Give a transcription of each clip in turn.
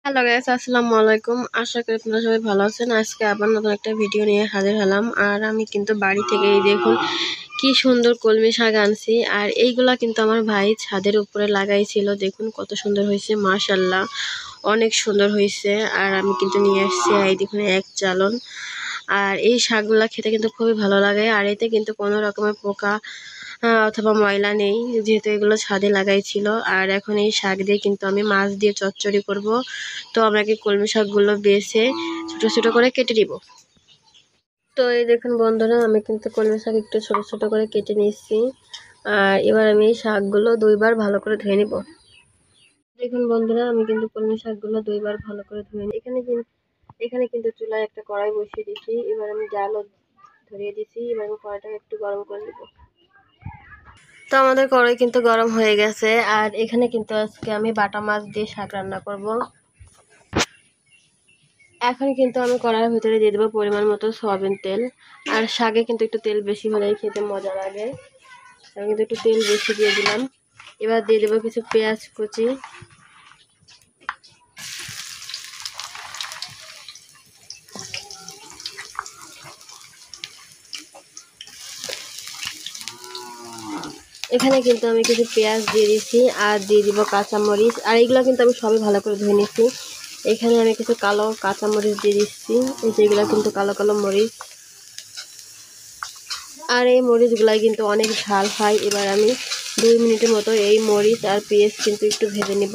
Hello guys, আসসালামু আলাইকুম। আশা করি আপনারা সবাই ভালো আছেন। আজকে আবার নতুন একটা ভিডিও নিয়ে হাজির হলাম। আর আমি কিন্তু বাড়ি থেকে এই দেখুন কি সুন্দর কলমি শাক আনছি। আর এইগুলা কিন্তু আমার ভাই ছাদের উপরে লাগাইছিল। দেখুন কত সুন্দর হয়েছে, মাশাআল্লাহ অনেক সুন্দর হয়েছে। আর আমি কিন্তু নিয়ে আসছি এই দেখুন এক চালন। আর এই শাকগুলা খেতে কিন্তু খুবই ভালো লাগে। আর এতে কিন্তু কোনো রকমের পোকা অথবা ময়লা নেই, যেহেতু এগুলো ছাদে লাগাইছিল। আর এখন এই শাক দিয়ে কিন্তু আমি মাছ দিয়ে চচ্চড়ি করব। তো আমরা কি কলমি শাকগুলো বেছে ছোট ছোট করে কেটে নিব। তো এই দেখুন বন্ধুরা, আমি কিন্তু কলমি শাক একটু ছোট ছোট করে কেটে নিচ্ছি। আর এবার আমি এই শাকগুলো দুইবার ভালো করে ধুয়ে নিব। দেখুন বন্ধুরা, আমি কিন্তু কলমি শাকগুলো দুইবার ভালো করে ধুয়ে নিই। এখানে কিন্তু চুলায় একটা কড়াই বসিয়ে দিচ্ছি। এবার আমি জালও ধরিয়ে দিচ্ছি। এবার আমি কড়াইটা একটু গরম করে নেব। তো আমাদের কড়াই কিন্তু গরম হয়ে গেছে। আর এখানে কিন্তু আজকে আমি বাটা মাছ দিয়ে শাক রান্না করব। এখন কিন্তু আমি কড়াইয়ের ভিতরে দিয়ে দেবো পরিমাণ মতো সয়াবিন তেল। আর শাকে কিন্তু একটু তেল বেশি হলেই খেতে মজা লাগে। আমি কিন্তু একটু তেল বেশি দিয়ে দিলাম। এবার দিয়ে দেবো কিছু পেঁয়াজ কুচি। এখানে কিন্তু আমি কিছু পেঁয়াজ দিয়ে দিচ্ছি আর দিয়ে দিব কাঁচামরিচ। আর এইগুলো কিন্তু আমি সবই ভালো করে ধুয়ে নিচ্ছি। এখানে আমি কিছু কালো কাঁচামরিচ দিয়ে দিচ্ছি, এই যেগুলো কিন্তু কালো কালো মরিচ। আর এই মরিচগুলাই কিন্তু অনেক ঝাল হয়। এবার আমি 2 মিনিটের মতো এই মরিচ আর পেঁয়াজ কিন্তু একটু ভেজে নিব।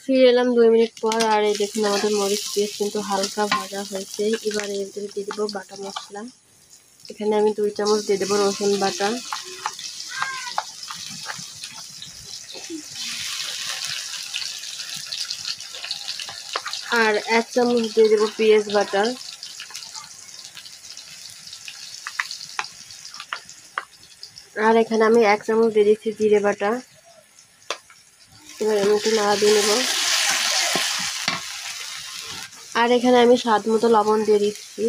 ফিরে এলাম 2 মিনিট পর। আর এই দেখুন আমাদের মরিচ পেঁয়াজ কিন্তু হালকা ভাজা হয়েছে। এবার এর ভিতরে দিয়ে দেবো বাটা মশলা। এখানে আমি 2 চামচ দিয়ে দেবো রসুন বাটা। আর 1 চামচ দিয়ে দেবো পেঁয়াজ বাটা। আর এখানে আমি 1 চামচ দিয়ে দিচ্ছি জিরে বাটা। এবার আমি একটু নাড়া দিয়ে নেব। আর এখানে আমি স্বাদ মতো লবণ দিয়ে দিচ্ছি।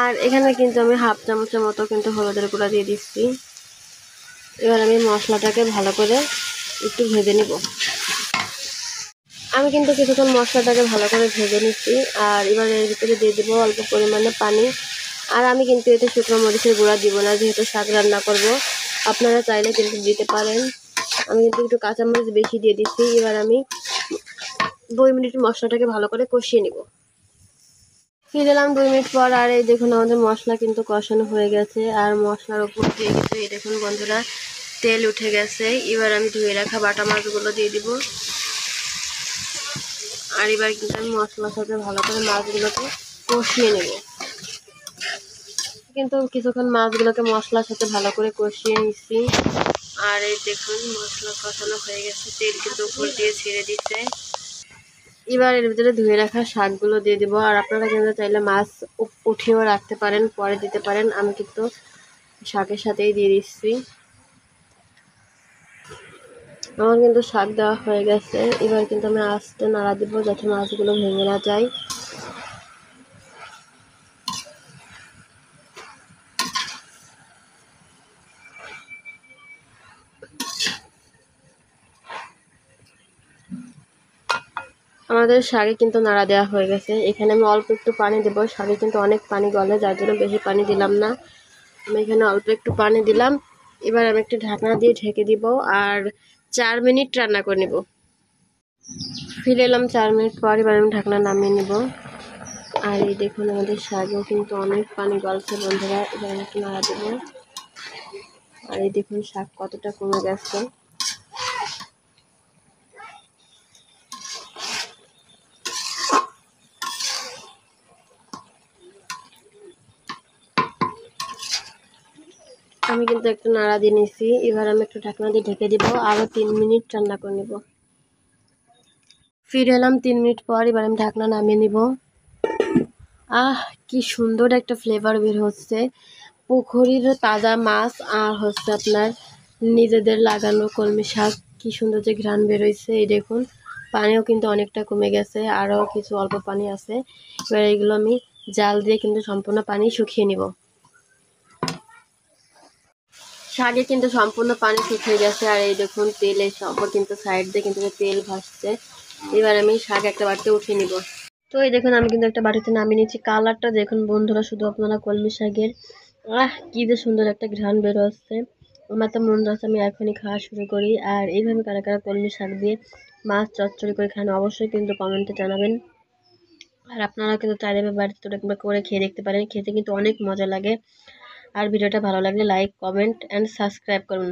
আর এখানে কিন্তু আমি 1/2 চামচের মতো কিন্তু হলুদের গুঁড়া দিয়ে দিচ্ছি। এবার আমি মশলাটাকে ভালো করে একটু ভেজে নিব। আমি কিন্তু কিছুক্ষণ মশলাটাকে ভালো করে ভেজে নিচ্ছি। আর এবার এর ভিতরে দিয়ে দেবো অল্প পরিমাণে পানি। আর আমি কিন্তু এতে শুকনো মরিচের গুঁড়া দিব না, যেহেতু শাক রান্না করব। আপনারা চাইলে কিন্তু দিতে পারেন। আমি কিন্তু একটু কাঁচামরিচ বেশি দিয়ে দিচ্ছি। এবার আমি 2 মিনিট মশলাটাকে ভালো করে কষিয়ে নিব। ফিরে এলাম 2 মিনিট পর। আর এই দেখুন আমাদের মশলা কিন্তু কষানো হয়ে গেছে। আর মশলার উপর দিয়ে কিন্তু এই দেখুন বন্ধুরা তেল উঠে গেছে। এবার আমি ধুয়ে রাখা বাটা মাছগুলো দিয়ে দিব। আর এবার কিন্তু আমি মশলার সাথে ভালো করে মাছগুলোকে কষিয়ে নেব। কিন্তু কিছুক্ষণ মাছগুলোকে মশলার সাথে ভালো করে কষিয়ে নিচ্ছি। আর এই দেখুন মশলা কষানো হয়ে গেছে, তেল কিন্তু উপর দিয়ে ছেড়ে দিচ্ছে। এবার এর ভিতরে ধুয়ে রাখা শাকগুলো দিয়ে দেবো। আর আপনারা কিন্তু চাইলে মাছ উঠিয়েও রাখতে পারেন, পরে দিতে পারেন। আমি কিন্তু শাকের সাথেই দিয়ে দিচ্ছি। আমার কিন্তু শাক দেওয়া হয়ে গেছে। এবার কিন্তু আমি আস্তে নাড়া দেবো যাতে মাছগুলো ভেঙে না যায়। আমাদের শাকে কিন্তু নাড়া দেওয়া হয়ে গেছে। এখানে আমি অল্প একটু পানি দেবো। শাকে কিন্তু অনেক পানি গলে, যার জন্য বেশি পানি দিলাম না। আমি এখানে অল্প একটু পানি দিলাম। এবার আমি একটু ঢাকনা দিয়ে ঢেকে দিব আর 4 মিনিট রান্না করে নেব। ফিরে এলাম 4 মিনিট পর। এবার আমি ঢাকনা নামিয়ে নেব। আর এই দেখুন আমাদের শাকেও কিন্তু অনেক পানি গলছে বন্ধুরা। এবার আমি একটু নাড়া দেবো। আর এই দেখুন শাক কতটা কমে গেছে। আমি কিন্তু একটু নাড়া দিয়ে নিয়েছি। এবার আমি একটু ঢাকনা দিয়ে ঢেকে দিব। আরও 3 মিনিট রান্না করে নেব। ফিরে এলাম 3 মিনিট পর। এবার আমি ঢাকনা নামিয়ে নিব। কি সুন্দর একটা ফ্লেভার বের হচ্ছে। পুকুরের তাজা মাছ আর হচ্ছে আপনার নিজেদের লাগানো কলমি শাক, কি সুন্দর যে ঘ্রাণ বেরোইছে। এই দেখুন পানিও কিন্তু অনেকটা কমে গেছে, আরও কিছু অল্প পানি আছে। এবার এইগুলো আমি জাল দিয়ে কিন্তু সম্পূর্ণ পানি শুকিয়ে নিব। শাকে কিন্তু সম্পূর্ণ পানি শুকিয়ে গেছে। আর এই দেখুন তেলের সব কিন্তু সাইড দিয়ে কিন্তু তেল ভাসছে। এবার আমি শাক একটা বাটিতে উঠিয়ে নিব। তো এই দেখুন আমি কিন্তু একটা বাটিতে নামিয়ে নিচ্ছি। কালারটা দেখুন বন্ধুরা, শুধু আপনারা কলমি শাকের কি যে সুন্দর একটা ঘ্রাণ বের হচ্ছে। আমার তো মন যাচ্ছে আমি এখনই খাওয়া শুরু করি। আর এইভাবে কারা কারা কলমি শাক দিয়ে মাছ চচ্চড়ি করে খান অবশ্যই কিন্তু কমেন্টে জানাবেন। আর আপনারা কিন্তু চাইলে বাড়িতে একবার করে খেয়ে দেখতে পারেন, খেতে কিন্তু অনেক মজা লাগে। আর ভিডিওটা ভালো লাগলে লাইক, কমেন্ট অ্যান্ড সাবস্ক্রাইব করুন।